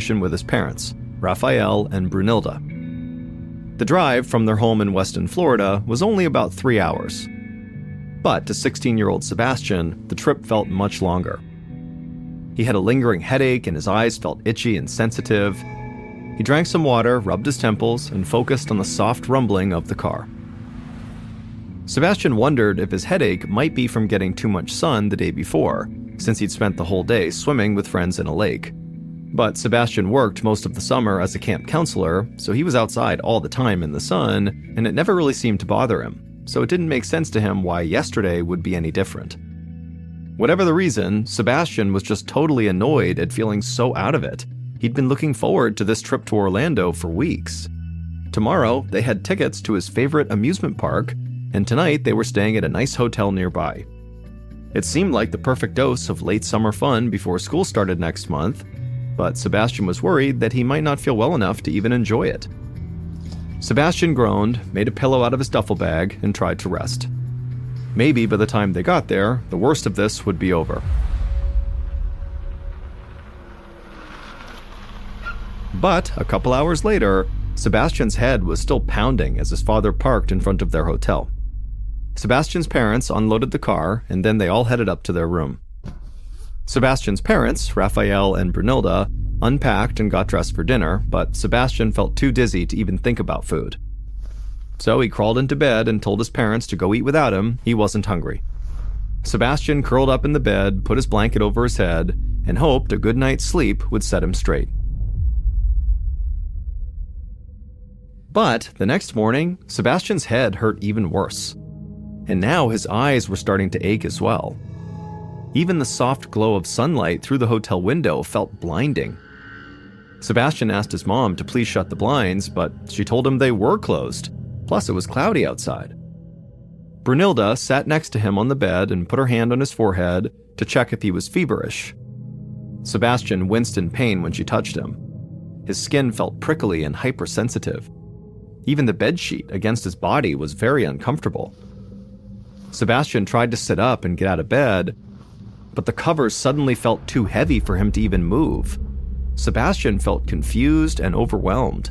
with his parents, Raphael and Brunilda. The drive from their home in Weston, Florida was only about 3 hours. But to 16-year-old Sebastian, the trip felt much longer. He had a lingering headache and his eyes felt itchy and sensitive. He drank some water, rubbed his temples, and focused on the soft rumbling of the car. Sebastian wondered if his headache might be from getting too much sun the day before, since he'd spent the whole day swimming with friends in a lake. But Sebastian worked most of the summer as a camp counselor, so he was outside all the time in the sun, and it never really seemed to bother him, so it didn't make sense to him why yesterday would be any different. Whatever the reason, Sebastian was just totally annoyed at feeling so out of it. He'd been looking forward to this trip to Orlando for weeks. Tomorrow, they had tickets to his favorite amusement park, and tonight they were staying at a nice hotel nearby. It seemed like the perfect dose of late summer fun before school started next month, but Sebastian was worried that he might not feel well enough to even enjoy it. Sebastian groaned, made a pillow out of his duffel bag, and tried to rest. Maybe by the time they got there, the worst of this would be over. But a couple hours later, Sebastian's head was still pounding as his father parked in front of their hotel. Sebastian's parents unloaded the car, and then they all headed up to their room. Sebastian's parents, Raphael and Brunilda, unpacked and got dressed for dinner, but Sebastian felt too dizzy to even think about food. So he crawled into bed and told his parents to go eat without him. He wasn't hungry. Sebastian curled up in the bed, put his blanket over his head, and hoped a good night's sleep would set him straight. But the next morning, Sebastian's head hurt even worse. And now his eyes were starting to ache as well. Even the soft glow of sunlight through the hotel window felt blinding. Sebastian asked his mom to please shut the blinds, but she told him they were closed. Plus, it was cloudy outside. Brunilda sat next to him on the bed and put her hand on his forehead to check if he was feverish. Sebastian winced in pain when she touched him. His skin felt prickly and hypersensitive. Even the bedsheet against his body was very uncomfortable. Sebastian tried to sit up and get out of bed, but the covers suddenly felt too heavy for him to even move. Sebastian felt confused and overwhelmed.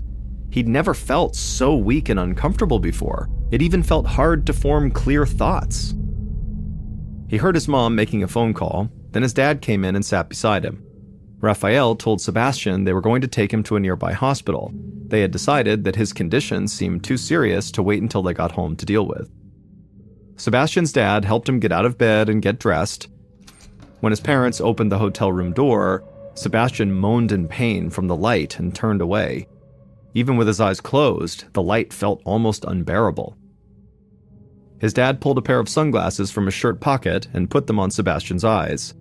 He'd never felt so weak and uncomfortable before. It even felt hard to form clear thoughts. He heard his mom making a phone call, then his dad came in and sat beside him. Raphael told Sebastian they were going to take him to a nearby hospital. They had decided that his condition seemed too serious to wait until they got home to deal with. Sebastian's dad helped him get out of bed and get dressed. When his parents opened the hotel room door, Sebastian moaned in pain from the light and turned away. Even with his eyes closed, the light felt almost unbearable. His dad pulled a pair of sunglasses from his shirt pocket and put them on Sebastian's eyes.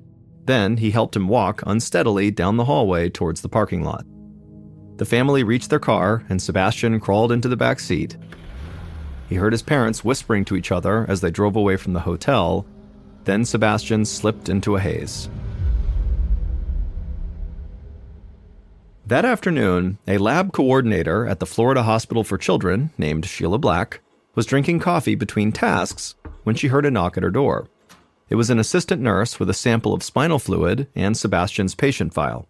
Then he helped him walk unsteadily down the hallway towards the parking lot. The family reached their car, and Sebastian crawled into the back seat. He heard his parents whispering to each other as they drove away from the hotel. Then Sebastian slipped into a haze. That afternoon, a lab coordinator at the Florida Hospital for Children, named Sheila Black, was drinking coffee between tasks when she heard a knock at her door. It was an assistant nurse with a sample of spinal fluid and Sebastian's patient file.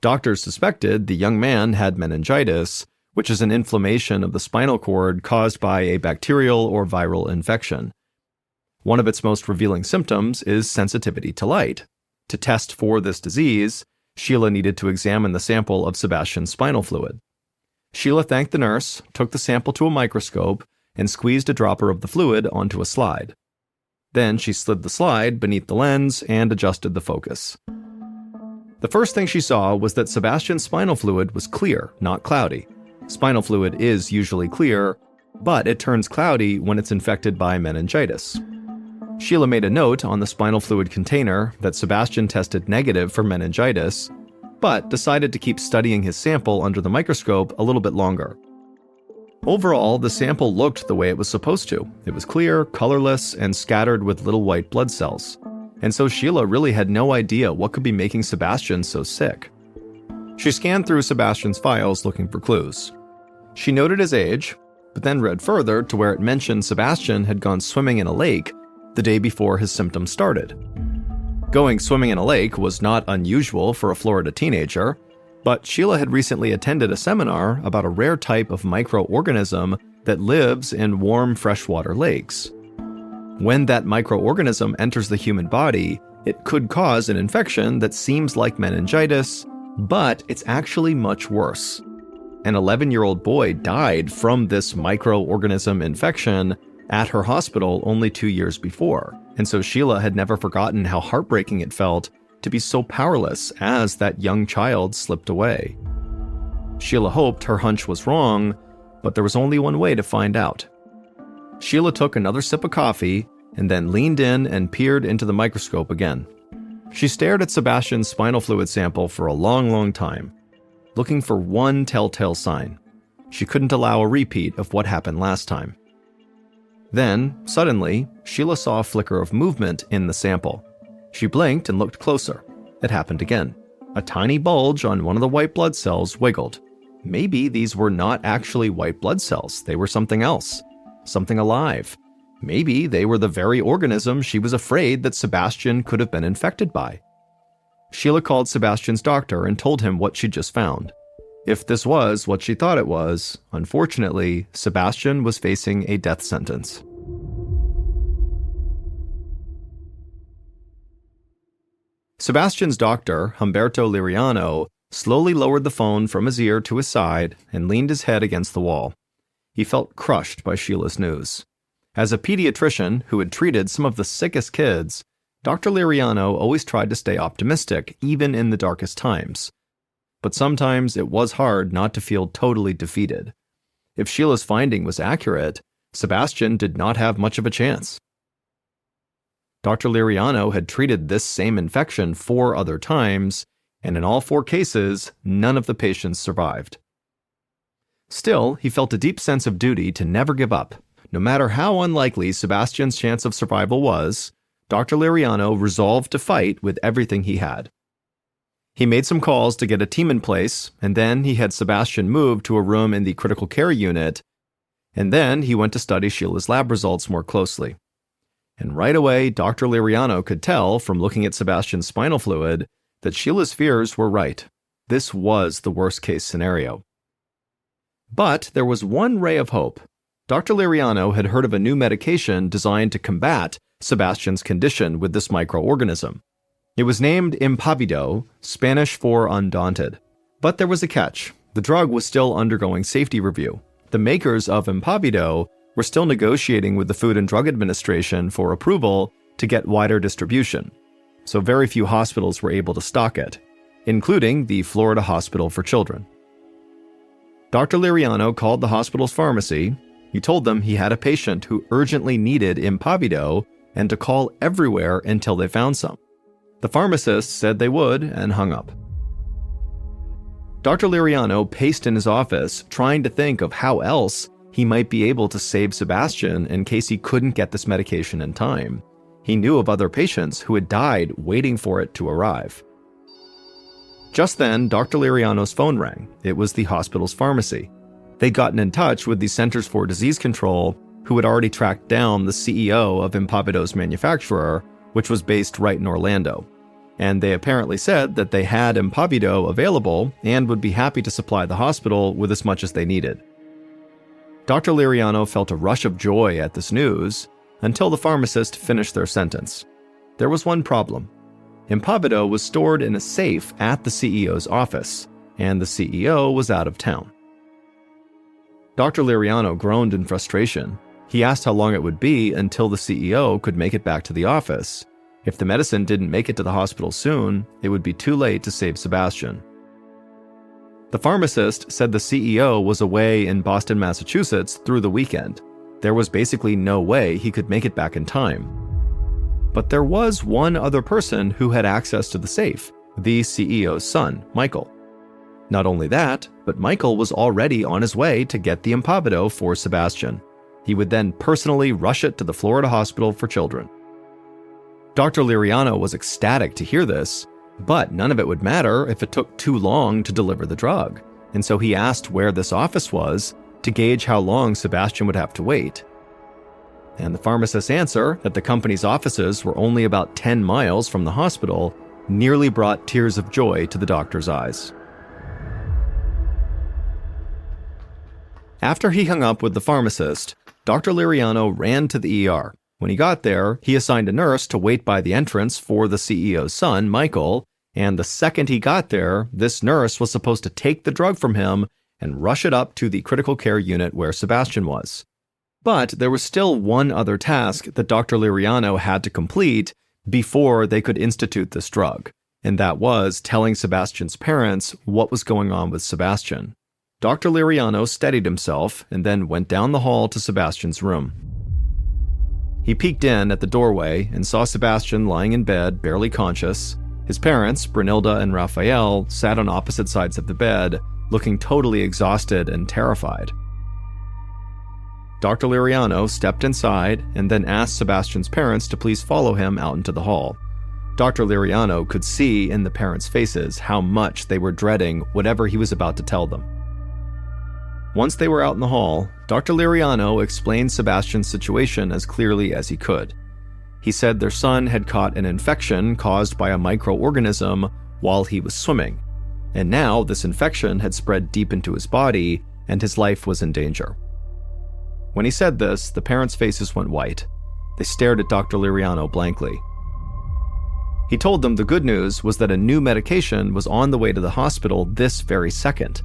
Doctors suspected the young man had meningitis, which is an inflammation of the spinal cord caused by a bacterial or viral infection. One of its most revealing symptoms is sensitivity to light. To test for this disease, Sheila needed to examine the sample of Sebastian's spinal fluid. Sheila thanked the nurse, took the sample to a microscope, and squeezed a dropper of the fluid onto a slide. Then she slid the slide beneath the lens and adjusted the focus. The first thing she saw was that Sebastian's spinal fluid was clear, not cloudy. Spinal fluid is usually clear, but it turns cloudy when it's infected by meningitis. Sheila made a note on the spinal fluid container that Sebastian tested negative for meningitis, but decided to keep studying his sample under the microscope a little bit longer. Overall, the sample looked the way it was supposed to. It was clear, colorless, and scattered with little white blood cells. And so Sheila really had no idea what could be making Sebastian so sick. She scanned through Sebastian's files looking for clues. She noted his age, but then read further to where it mentioned Sebastian had gone swimming in a lake the day before his symptoms started. Going swimming in a lake was not unusual for a Florida teenager, But Sheila had recently attended a seminar about a rare type of microorganism that lives in warm freshwater lakes. When that microorganism enters the human body, it could cause an infection that seems like meningitis, but it's actually much worse. An 11-year-old boy died from this microorganism infection at her hospital only 2 years before, and so Sheila had never forgotten how heartbreaking it felt to be so powerless as that young child slipped away. Sheila hoped her hunch was wrong, but there was only one way to find out. Sheila took another sip of coffee and then leaned in and peered into the microscope again. She stared at Sebastian's spinal fluid sample for a long time, looking for one telltale sign. She couldn't allow a repeat of what happened last time. Then, suddenly, Sheila saw a flicker of movement in the sample. She blinked and looked closer. It happened again. A tiny bulge on one of the white blood cells wiggled. Maybe these were not actually white blood cells. They were something else. Something alive. Maybe they were the very organism she was afraid that Sebastian could have been infected by. Sheila called Sebastian's doctor and told him what she'd just found. If this was what she thought it was, unfortunately, Sebastian was facing a death sentence. Sebastian's doctor, Humberto Liriano, slowly lowered the phone from his ear to his side and leaned his head against the wall. He felt crushed by Sheila's news. As a pediatrician who had treated some of the sickest kids, Dr. Liriano always tried to stay optimistic, even in the darkest times. But sometimes it was hard not to feel totally defeated. If Sheila's finding was accurate, Sebastian did not have much of a chance. Dr. Liriano had treated this same infection 4 other times, and in all 4 cases, none of the patients survived. Still, he felt a deep sense of duty to never give up. No matter how unlikely Sebastian's chance of survival was, Dr. Liriano resolved to fight with everything he had. He made some calls to get a team in place, and then he had Sebastian moved to a room in the critical care unit, and then he went to study Sheila's lab results more closely. And right away, Dr. Liriano could tell from looking at Sebastian's spinal fluid that Sheila's fears were right. This was the worst-case scenario. But there was one ray of hope. Dr. Liriano had heard of a new medication designed to combat Sebastian's condition with this microorganism. It was named Impavido, Spanish for undaunted. But there was a catch. The drug was still undergoing safety review. The makers of Impavido were still negotiating with the Food and Drug Administration for approval to get wider distribution, so very few hospitals were able to stock it, including the Florida Hospital for Children. Dr. Liriano called the hospital's pharmacy. He told them he had a patient who urgently needed Impavido and to call everywhere until they found some. The pharmacist said they would and hung up. Dr. Liriano paced in his office, trying to think of how else he might be able to save Sebastian in case he couldn't get this medication in time. He knew of other patients who had died waiting for it to arrive. Just then, Dr. Liriano's phone rang. It was the hospital's pharmacy. They'd gotten in touch with the Centers for Disease Control, who had already tracked down the CEO of Impavido's manufacturer, which was based right in Orlando. And they apparently said that they had Impavido available and would be happy to supply the hospital with as much as they needed. Dr. Liriano felt a rush of joy at this news until the pharmacist finished their sentence. There was one problem. Impavido was stored in a safe at the CEO's office, and the CEO was out of town. Dr. Liriano groaned in frustration. He asked how long it would be until the CEO could make it back to the office. If the medicine didn't make it to the hospital soon, it would be too late to save Sebastian. The pharmacist said the CEO was away in Boston, Massachusetts through the weekend. There was basically no way he could make it back in time. But there was one other person who had access to the safe, the CEO's son, Michael. Not only that, but Michael was already on his way to get the Impavido for Sebastian. He would then personally rush it to the Florida Hospital for Children. Dr. Liriano was ecstatic to hear this, but none of it would matter if it took too long to deliver the drug, and so he asked where this office was to gauge how long Sebastian would have to wait. And the pharmacist's answer that the company's offices were only about 10 miles from the hospital nearly brought tears of joy to the doctor's eyes. After he hung up with the pharmacist, Dr. Liriano ran to the ER. When he got there, he assigned a nurse to wait by the entrance for the CEO's son, Michael, and the second he got there, this nurse was supposed to take the drug from him and rush it up to the critical care unit where Sebastian was. But there was still one other task that Dr. Liriano had to complete before they could institute this drug, and that was telling Sebastian's parents what was going on with Sebastian. Dr. Liriano steadied himself and then went down the hall to Sebastian's room. He peeked in at the doorway and saw Sebastian lying in bed, barely conscious. His parents, Brunilda and Raphael, sat on opposite sides of the bed, looking totally exhausted and terrified. Dr. Liriano stepped inside and then asked Sebastian's parents to please follow him out into the hall. Dr. Liriano could see in the parents' faces how much they were dreading whatever he was about to tell them. Once they were out in the hall, Dr. Liriano explained Sebastian's situation as clearly as he could. He said their son had caught an infection caused by a microorganism while he was swimming, and now this infection had spread deep into his body and his life was in danger. When he said this, the parents' faces went white. They stared at Dr. Liriano blankly. He told them the good news was that a new medication was on the way to the hospital this very second.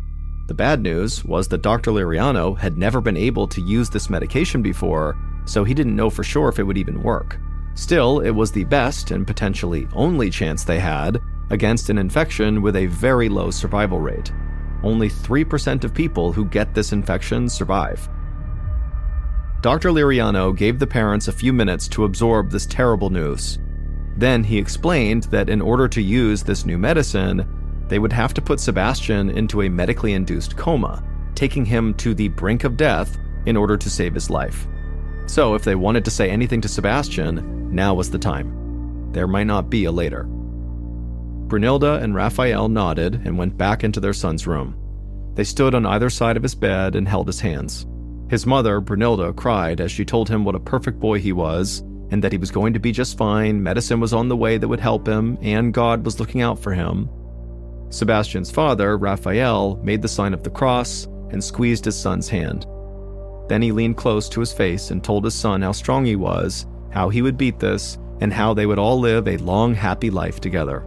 The bad news was that Dr. Liriano had never been able to use this medication before, so he didn't know for sure if it would even work. Still, it was the best and potentially only chance they had against an infection with a very low survival rate. Only 3% of people who get this infection survive. Dr. Liriano gave the parents a few minutes to absorb this terrible news. Then he explained that in order to use this new medicine, they would have to put Sebastian into a medically induced coma, taking him to the brink of death in order to save his life. So if they wanted to say anything to Sebastian, now was the time. There might not be a later. Brunilda and Raphael nodded and went back into their son's room. They stood on either side of his bed and held his hands. His mother, Brunilda, cried as she told him what a perfect boy he was and that he was going to be just fine, medicine was on the way that would help him, and God was looking out for him. Sebastian's father, Raphael, made the sign of the cross and squeezed his son's hand. Then he leaned close to his face and told his son how strong he was, how he would beat this, and how they would all live a long, happy life together.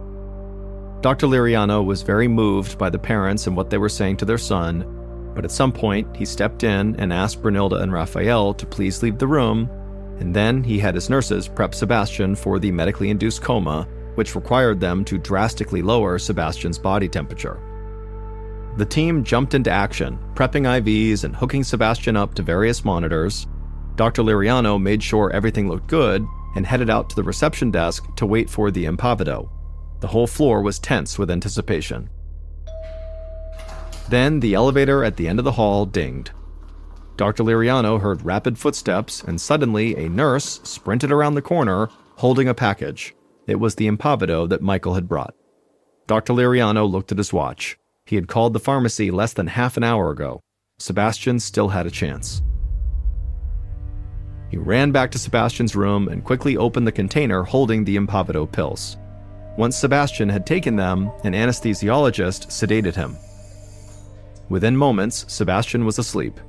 Dr. Liriano was very moved by the parents and what they were saying to their son, but at some point he stepped in and asked Brunilda and Raphael to please leave the room, and then he had his nurses prep Sebastian for the medically induced coma, which required them to drastically lower Sebastian's body temperature. The team jumped into action, prepping IVs and hooking Sebastian up to various monitors. Dr. Liriano made sure everything looked good and headed out to the reception desk to wait for the impavido. The whole floor was tense with anticipation. Then the elevator at the end of the hall dinged. Dr. Liriano heard rapid footsteps, and suddenly a nurse sprinted around the corner holding a package. It was the impavido that Michael had brought. Dr. Liriano looked at his watch. He had called the pharmacy less than half an hour ago. Sebastian still had a chance. He ran back to Sebastian's room and quickly opened the container holding the impavido pills. Once Sebastian had taken them, an anesthesiologist sedated him. Within moments, Sebastian was asleep.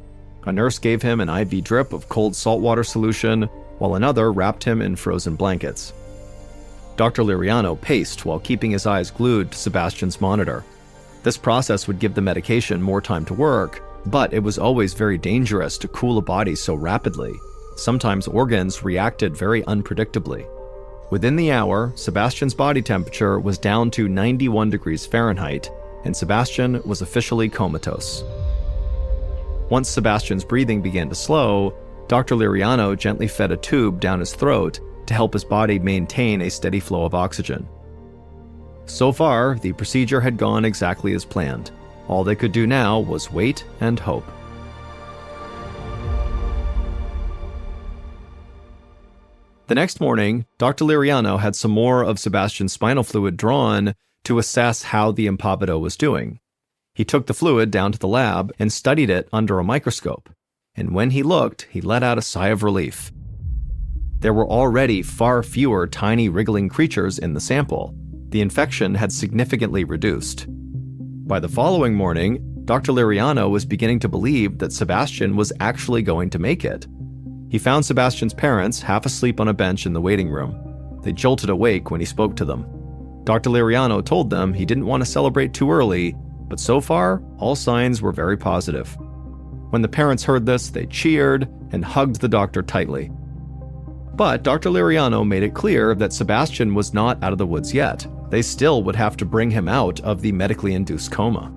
A nurse gave him an IV drip of cold saltwater solution, while another wrapped him in frozen blankets. Dr. Liriano paced while keeping his eyes glued to Sebastian's monitor. This process would give the medication more time to work, but it was always very dangerous to cool a body so rapidly. Sometimes organs reacted very unpredictably. Within the hour, Sebastian's body temperature was down to 91 degrees Fahrenheit, and Sebastian was officially comatose. Once Sebastian's breathing began to slow, Dr. Liriano gently fed a tube down his throat to help his body maintain a steady flow of oxygen. So far, the procedure had gone exactly as planned. All they could do now was wait and hope. The next morning, Dr. Liriano had some more of Sebastian's spinal fluid drawn to assess how the impavido was doing. He took the fluid down to the lab and studied it under a microscope. And when he looked, he let out a sigh of relief. There were already far fewer tiny wriggling creatures in the sample. The infection had significantly reduced. By the following morning, Dr. Liriano was beginning to believe that Sebastian was actually going to make it. He found Sebastian's parents half asleep on a bench in the waiting room. They jolted awake when he spoke to them. Dr. Liriano told them he didn't want to celebrate too early, but so far, all signs were very positive. When the parents heard this, they cheered and hugged the doctor tightly. But Dr. Liriano made it clear that Sebastian was not out of the woods yet. They still would have to bring him out of the medically induced coma.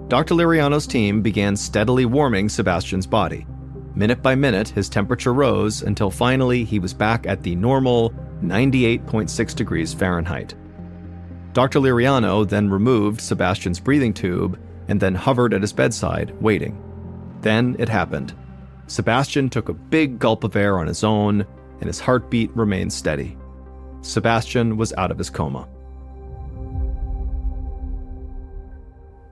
Dr. Liriano's team began steadily warming Sebastian's body. Minute by minute, his temperature rose until finally he was back at the normal 98.6 degrees Fahrenheit. Dr. Liriano then removed Sebastian's breathing tube and then hovered at his bedside, waiting. Then it happened. Sebastian took a big gulp of air on his own, and his heartbeat remained steady. Sebastian was out of his coma.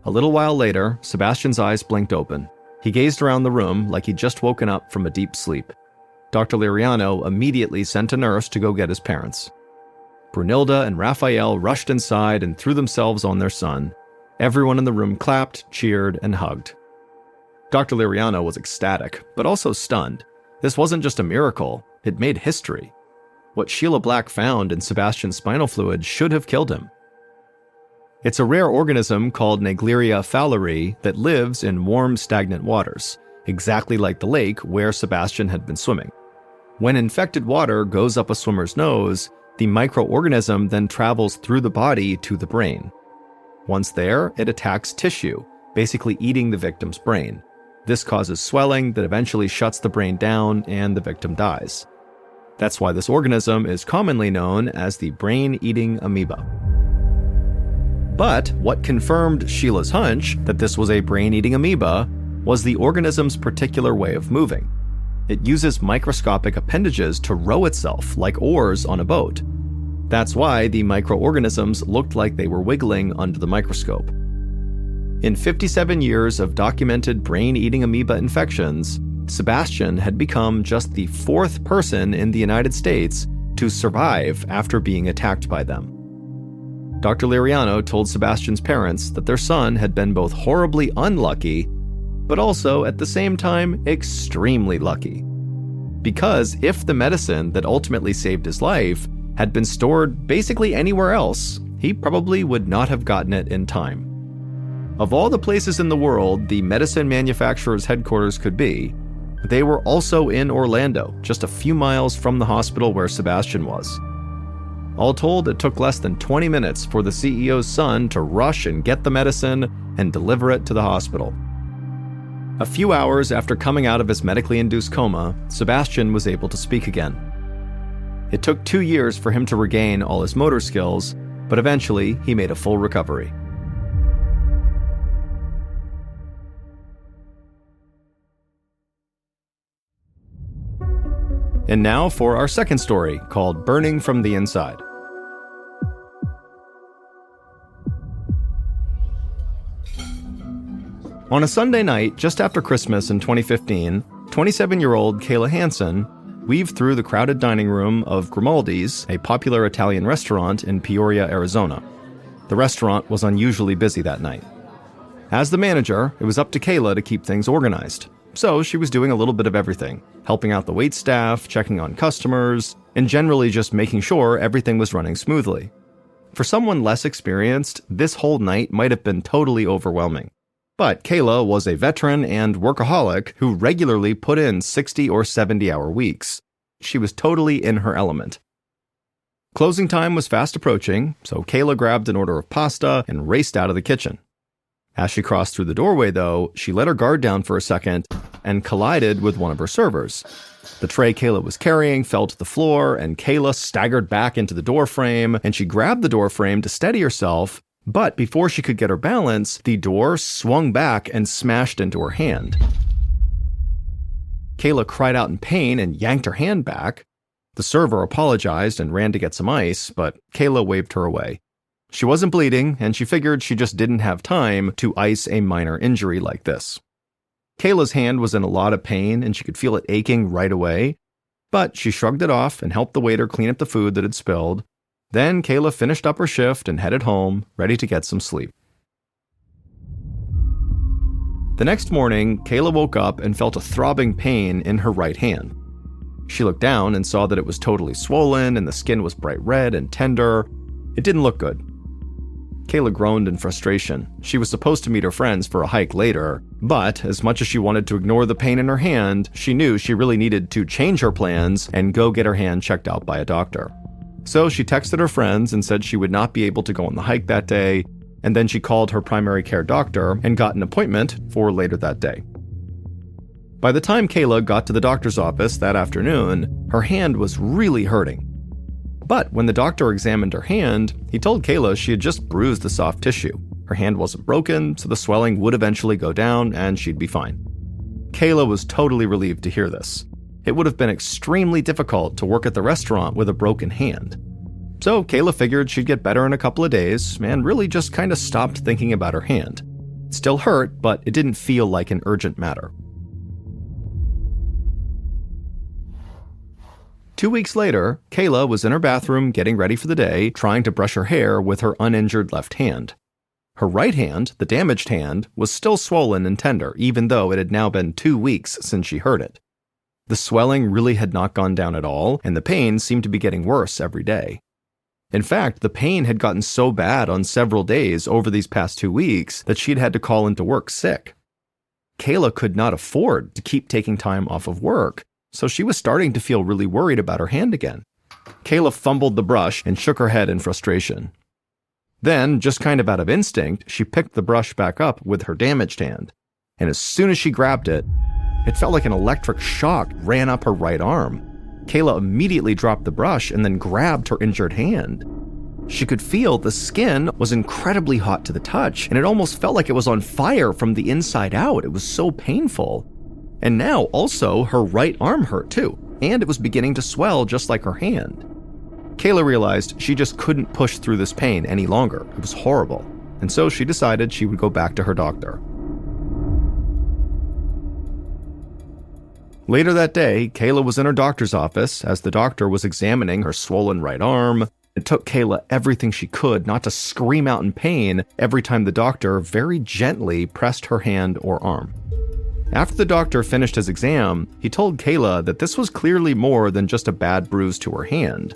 A little while later, Sebastian's eyes blinked open. He gazed around the room like he'd just woken up from a deep sleep. Dr. Liriano immediately sent a nurse to go get his parents. Brunilda and Raphael rushed inside and threw themselves on their son. Everyone in the room clapped, cheered, and hugged. Dr. Liriano was ecstatic, but also stunned. This wasn't just a miracle, it made history. What Sheila Black found in Sebastian's spinal fluid should have killed him. It's a rare organism called Naegleria fowleri that lives in warm, stagnant waters, exactly like the lake where Sebastian had been swimming. When infected water goes up a swimmer's nose, the microorganism then travels through the body to the brain. Once there, it attacks tissue, basically eating the victim's brain. This causes swelling that eventually shuts the brain down and the victim dies. That's why this organism is commonly known as the brain-eating amoeba. But what confirmed Sheila's hunch that this was a brain-eating amoeba was the organism's particular way of moving. It uses microscopic appendages to row itself like oars on a boat. That's why the microorganisms looked like they were wiggling under the microscope. In 57 years of documented brain-eating amoeba infections, Sebastian had become just the fourth person in the United States to survive after being attacked by them. Dr. Liriano told Sebastian's parents that their son had been both horribly unlucky, but also at the same time extremely lucky. Because if the medicine that ultimately saved his life had been stored basically anywhere else, he probably would not have gotten it in time. Of all the places in the world the medicine manufacturer's headquarters could be, they were also in Orlando, just a few miles from the hospital where Sebastian was. All told, it took less than 20 minutes for the CEO's son to rush and get the medicine and deliver it to the hospital. A few hours after coming out of his medically induced coma, Sebastian was able to speak again. It took 2 years for him to regain all his motor skills, but eventually he made a full recovery. And now for our second story, called Burning from the Inside. On a Sunday night, just after Christmas in 2015, 27-year-old Kayla Hansen weaved through the crowded dining room of Grimaldi's, a popular Italian restaurant in Peoria, Arizona. The restaurant was unusually busy that night. As the manager, it was up to Kayla to keep things organized. So she was doing a little bit of everything, helping out the waitstaff, checking on customers, and generally just making sure everything was running smoothly. For someone less experienced, this whole night might have been totally overwhelming. But Kayla was a veteran and workaholic who regularly put in 60 or 70-hour weeks. She was totally in her element. Closing time was fast approaching, so Kayla grabbed an order of pasta and raced out of the kitchen. As she crossed through the doorway, though, she let her guard down for a second and collided with one of her servers. The tray Kayla was carrying fell to the floor, and Kayla staggered back into the doorframe, and she grabbed the doorframe to steady herself, but before she could get her balance, the door swung back and smashed into her hand. Kayla cried out in pain and yanked her hand back. The server apologized and ran to get some ice, but Kayla waved her away. She wasn't bleeding, and she figured she just didn't have time to ice a minor injury like this. Kayla's hand was in a lot of pain, and she could feel it aching right away, but she shrugged it off and helped the waiter clean up the food that had spilled. Then Kayla finished up her shift and headed home, ready to get some sleep. The next morning, Kayla woke up and felt a throbbing pain in her right hand. She looked down and saw that it was totally swollen and the skin was bright red and tender. It didn't look good. Kayla groaned in frustration. She was supposed to meet her friends for a hike later, but as much as she wanted to ignore the pain in her hand, she knew she really needed to change her plans and go get her hand checked out by a doctor. So she texted her friends and said she would not be able to go on the hike that day, and then she called her primary care doctor and got an appointment for later that day. By the time Kayla got to the doctor's office that afternoon, her hand was really hurting. But when the doctor examined her hand, he told Kayla she had just bruised the soft tissue. Her hand wasn't broken, so the swelling would eventually go down and she'd be fine. Kayla was totally relieved to hear this. It would have been extremely difficult to work at the restaurant with a broken hand. So Kayla figured she'd get better in a couple of days and really just kind of stopped thinking about her hand. It still hurt, but it didn't feel like an urgent matter. 2 weeks later, Kayla was in her bathroom getting ready for the day, trying to brush her hair with her uninjured left hand. Her right hand, the damaged hand, was still swollen and tender, even though it had now been 2 weeks since she hurt it. The swelling really had not gone down at all, and the pain seemed to be getting worse every day. In fact, the pain had gotten so bad on several days over these past 2 weeks that she'd had to call into work sick. Kayla could not afford to keep taking time off of work, so she was starting to feel really worried about her hand again. Kayla fumbled the brush and shook her head in frustration. Then, just kind of out of instinct, she picked the brush back up with her damaged hand. And as soon as she grabbed it, it felt like an electric shock ran up her right arm. Kayla immediately dropped the brush and then grabbed her injured hand. She could feel the skin was incredibly hot to the touch, and it almost felt like it was on fire from the inside out. It was so painful. And now, also, her right arm hurt too, and it was beginning to swell just like her hand. Kayla realized she just couldn't push through this pain any longer. It was horrible, and so she decided she would go back to her doctor. Later that day, Kayla was in her doctor's office as the doctor was examining her swollen right arm. It took Kayla everything she could not to scream out in pain every time the doctor very gently pressed her hand or arm. After the doctor finished his exam, he told Kayla that this was clearly more than just a bad bruise to her hand.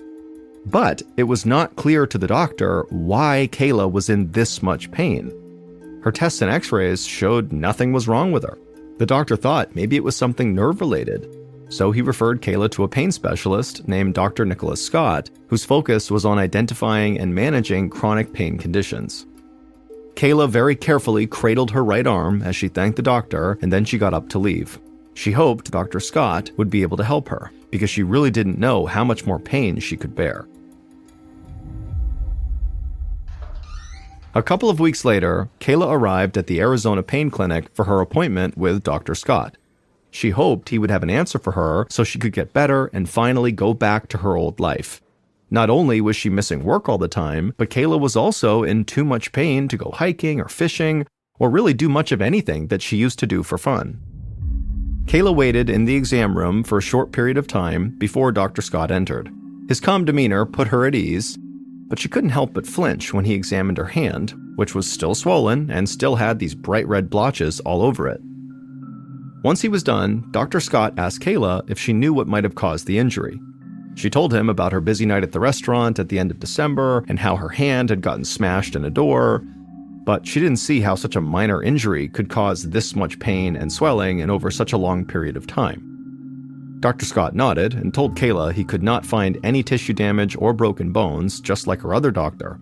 But it was not clear to the doctor why Kayla was in this much pain. Her tests and x-rays showed nothing was wrong with her. The doctor thought maybe it was something nerve-related. So he referred Kayla to a pain specialist named Dr. Nicholas Scott, whose focus was on identifying and managing chronic pain conditions. Kayla very carefully cradled her right arm as she thanked the doctor, and then she got up to leave. She hoped Dr. Scott would be able to help her, because she really didn't know how much more pain she could bear. A couple of weeks later, Kayla arrived at the Arizona Pain Clinic for her appointment with Dr. Scott. She hoped he would have an answer for her so she could get better and finally go back to her old life. Not only was she missing work all the time, but Kayla was also in too much pain to go hiking or fishing, or really do much of anything that she used to do for fun. Kayla waited in the exam room for a short period of time before Dr. Scott entered. His calm demeanor put her at ease, but she couldn't help but flinch when he examined her hand, which was still swollen and still had these bright red blotches all over it. Once he was done, Dr. Scott asked Kayla if she knew what might have caused the injury. She told him about her busy night at the restaurant at the end of December and how her hand had gotten smashed in a door, but she didn't see how such a minor injury could cause this much pain and swelling and over such a long period of time. Dr. Scott nodded and told Kayla he could not find any tissue damage or broken bones, just like her other doctor.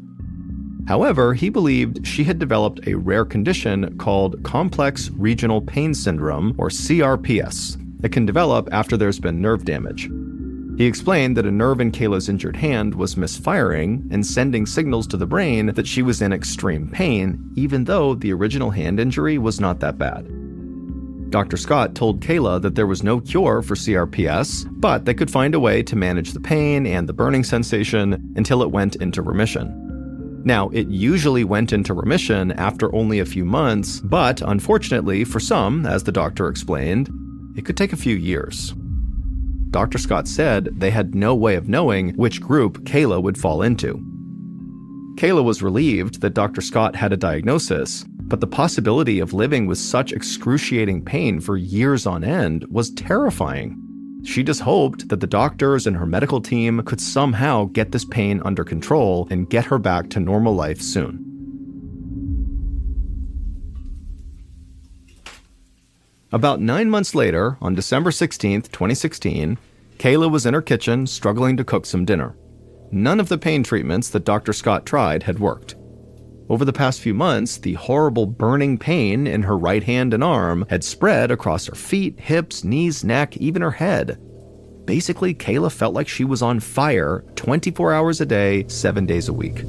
However, he believed she had developed a rare condition called complex regional pain syndrome, or CRPS, that can develop after there's been nerve damage. He explained that a nerve in Kayla's injured hand was misfiring and sending signals to the brain that she was in extreme pain, even though the original hand injury was not that bad. Dr. Scott told Kayla that there was no cure for CRPS, but they could find a way to manage the pain and the burning sensation until it went into remission. Now, it usually went into remission after only a few months, but unfortunately for some, as the doctor explained, it could take a few years. Dr. Scott said they had no way of knowing which group Kayla would fall into. Kayla was relieved that Dr. Scott had a diagnosis, But the possibility of living with such excruciating pain for years on end was terrifying. She just hoped that the doctors and her medical team could somehow get this pain under control and get her back to normal life soon. About 9 months later, on December 16, 2016, Kayla was in her kitchen struggling to cook some dinner. None of the pain treatments that Dr. Scott tried had worked. Over the past few months, the horrible burning pain in her right hand and arm had spread across her feet, hips, knees, neck, even her head. Basically, Kayla felt like she was on fire 24 hours a day, 7 days a week.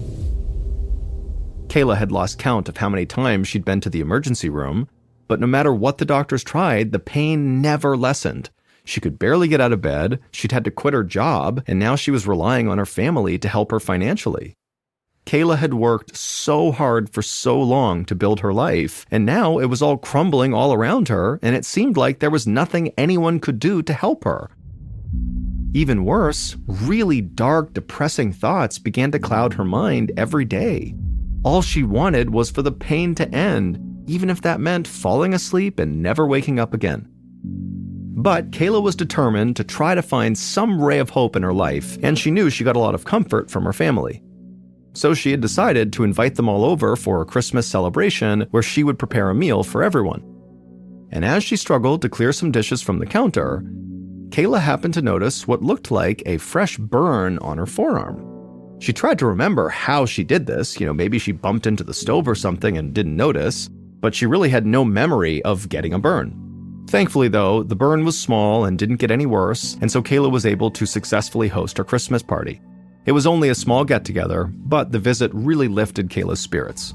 Kayla had lost count of how many times she'd been to the emergency room, but no matter what the doctors tried, the pain never lessened. She could barely get out of bed, she'd had to quit her job, and now she was relying on her family to help her financially. Kayla had worked so hard for so long to build her life, and now it was all crumbling all around her, and it seemed like there was nothing anyone could do to help her. Even worse, really dark, depressing thoughts began to cloud her mind every day. All she wanted was for the pain to end, even if that meant falling asleep and never waking up again. But Kayla was determined to try to find some ray of hope in her life, and she knew she got a lot of comfort from her family. So she had decided to invite them all over for a Christmas celebration where she would prepare a meal for everyone. And as she struggled to clear some dishes from the counter, Kayla happened to notice what looked like a fresh burn on her forearm. She tried to remember how she did this, maybe she bumped into the stove or something and didn't notice, but she really had no memory of getting a burn. Thankfully though, the burn was small and didn't get any worse, and so Kayla was able to successfully host her Christmas party. It was only a small get-together, but the visit really lifted Kayla's spirits.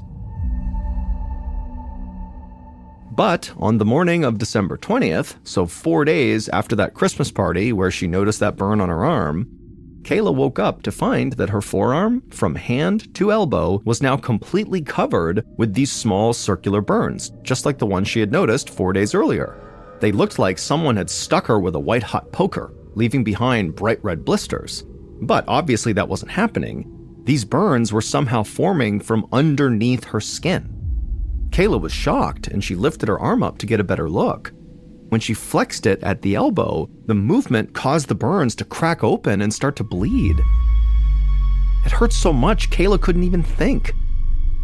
But on the morning of December 20th, so 4 days after that Christmas party where she noticed that burn on her arm, Kayla woke up to find that her forearm, from hand to elbow, was now completely covered with these small circular burns, just like the one she had noticed 4 days earlier. They looked like someone had stuck her with a white-hot poker, leaving behind bright red blisters. But obviously that wasn't happening. These burns were somehow forming from underneath her skin. Kayla was shocked, and she lifted her arm up to get a better look. When she flexed it at the elbow, the movement caused the burns to crack open and start to bleed. It hurt so much, Kayla couldn't even think.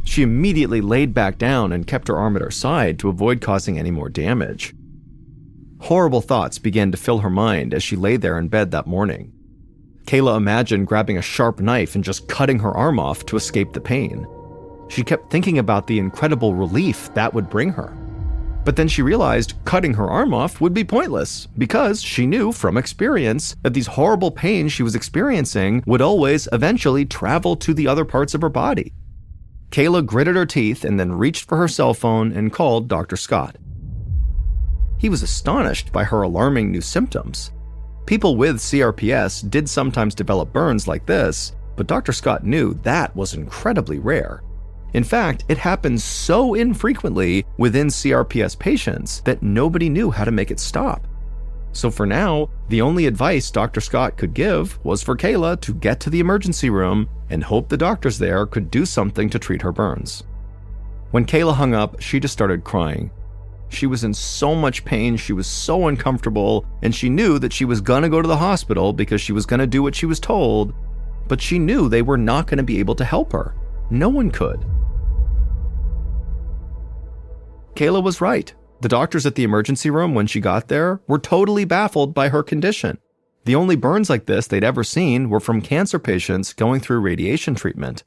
She immediately laid back down and kept her arm at her side to avoid causing any more damage. Horrible thoughts began to fill her mind as she lay there in bed that morning. Kayla imagined grabbing a sharp knife and just cutting her arm off to escape the pain. She kept thinking about the incredible relief that would bring her. But then she realized cutting her arm off would be pointless because she knew from experience that these horrible pains she was experiencing would always eventually travel to the other parts of her body. Kayla gritted her teeth and then reached for her cell phone and called Dr. Scott. He was astonished by her alarming new symptoms. People with CRPS did sometimes develop burns like this, but Dr. Scott knew that was incredibly rare. In fact, it happens so infrequently within CRPS patients that nobody knew how to make it stop. So for now, the only advice Dr. Scott could give was for Kayla to get to the emergency room and hope the doctors there could do something to treat her burns. When Kayla hung up, she just started crying. She was in so much pain, she was so uncomfortable, and she knew that she was gonna go to the hospital because she was gonna do what she was told, but she knew they were not gonna be able to help her. No one could. Kayla was right. The doctors at the emergency room when she got there were totally baffled by her condition. The only burns like this they'd ever seen were from cancer patients going through radiation treatment.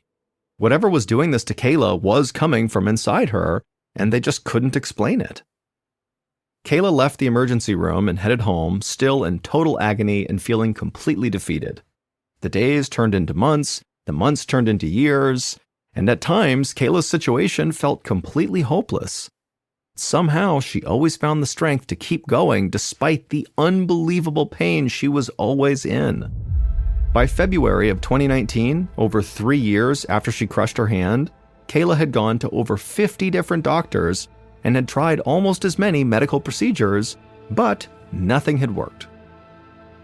Whatever was doing this to Kayla was coming from inside her, and they just couldn't explain it. Kayla left the emergency room and headed home, still in total agony and feeling completely defeated. The days turned into months, the months turned into years, and at times, Kayla's situation felt completely hopeless. Somehow, she always found the strength to keep going despite the unbelievable pain she was always in. By February of 2019, over 3 years after she crushed her hand, Kayla had gone to over 50 different doctors and had tried almost as many medical procedures, but nothing had worked.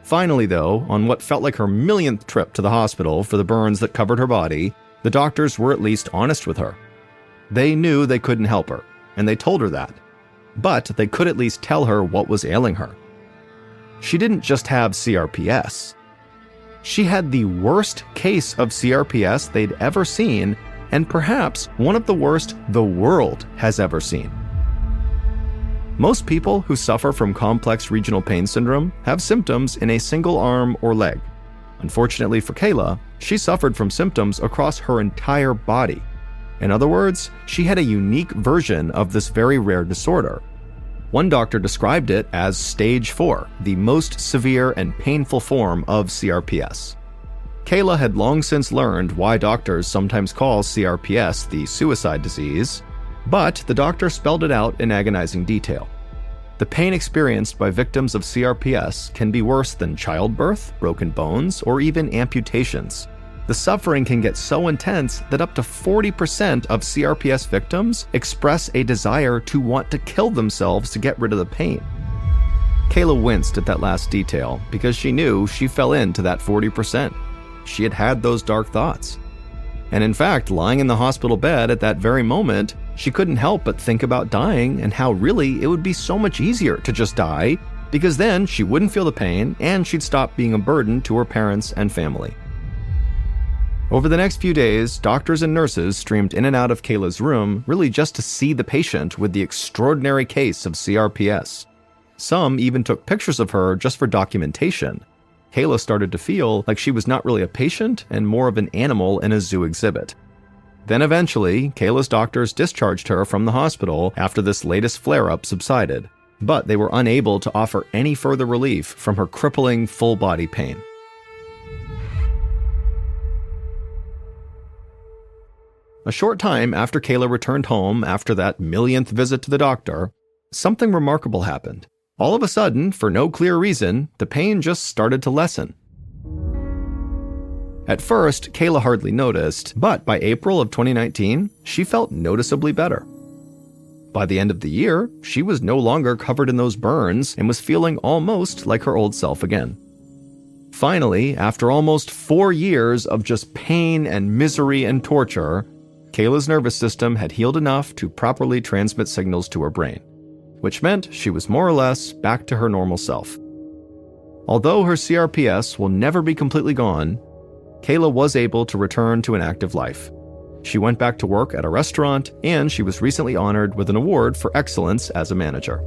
Finally, though, on what felt like her millionth trip to the hospital for the burns that covered her body, the doctors were at least honest with her. They knew they couldn't help her, and they told her that. But they could at least tell her what was ailing her. She didn't just have CRPS. She had the worst case of CRPS they'd ever seen, and perhaps one of the worst the world has ever seen. Most people who suffer from complex regional pain syndrome have symptoms in a single arm or leg. Unfortunately for Kayla, she suffered from symptoms across her entire body. In other words, she had a unique version of this very rare disorder. One doctor described it as stage 4, the most severe and painful form of CRPS. Kayla had long since learned why doctors sometimes call CRPS the suicide disease, but the doctor spelled it out in agonizing detail. The pain experienced by victims of CRPS can be worse than childbirth, broken bones, or even amputations. The suffering can get so intense that up to 40% of CRPS victims express a desire to want to kill themselves to get rid of the pain. Kayla winced at that last detail because she knew she fell into that 40%. She had had those dark thoughts. And in fact, lying in the hospital bed at that very moment, she couldn't help but think about dying and how really it would be so much easier to just die, because then she wouldn't feel the pain and she'd stop being a burden to her parents and family. Over the next few days, doctors and nurses streamed in and out of Kayla's room really just to see the patient with the extraordinary case of CRPS. Some even took pictures of her just for documentation. Kayla started to feel like she was not really a patient and more of an animal in a zoo exhibit. Then eventually, Kayla's doctors discharged her from the hospital after this latest flare-up subsided, but they were unable to offer any further relief from her crippling full-body pain. A short time after Kayla returned home after that millionth visit to the doctor, something remarkable happened. All of a sudden, for no clear reason, the pain just started to lessen. At first, Kayla hardly noticed, but by April of 2019, she felt noticeably better. By the end of the year, she was no longer covered in those burns and was feeling almost like her old self again. Finally, after almost 4 years of just pain and misery and torture, Kayla's nervous system had healed enough to properly transmit signals to her brain, which meant she was more or less back to her normal self. Although her CRPS will never be completely gone, Kayla was able to return to an active life. She went back to work at a restaurant, and she was recently honored with an award for excellence as a manager.